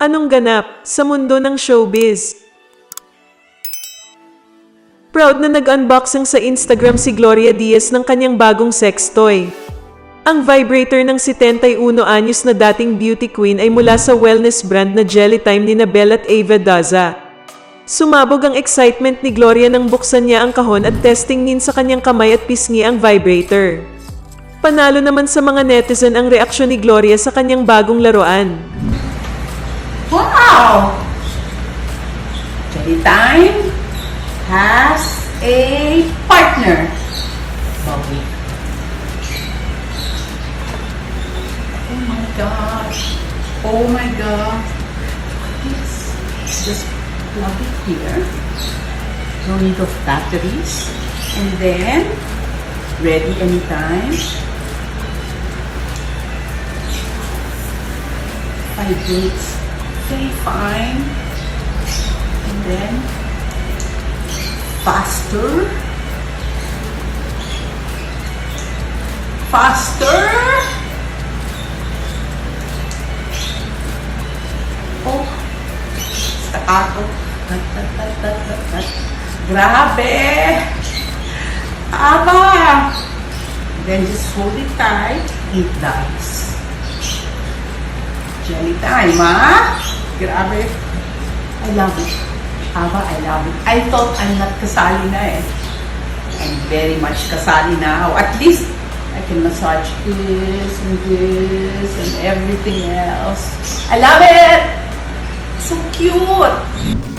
Anong ganap sa mundo ng showbiz? Proud na nag-unboxing sa Instagram si Gloria Diaz ng kanyang bagong sex toy. Ang vibrator ng 71 anyos na dating beauty queen ay mula sa wellness brand na Jelly Time ni Belle at Ava Daza. Sumabog ang excitement ni Gloria nang buksan niya ang kahon at testingin sa kanyang kamay at pisngi ang vibrator. Panalo naman sa mga netizen ang reaksyon ni Gloria sa kanyang bagong laruan. Wow! Jelly Time has a partner. Bowie. Oh my gosh. Oh my god. This. Just plug it here. No need of batteries. And then, ready anytime. Vibrates very fine. And then, faster. Oh, staccato. Grabe! Aba! Then just hold it tight. It dies. Jelly Time, ha? Grabe. I love it. Aba, I love it. I thought I'm not kasali na eh. I'm very much kasali now. At least, I can massage this and everything else. I love it! So cute!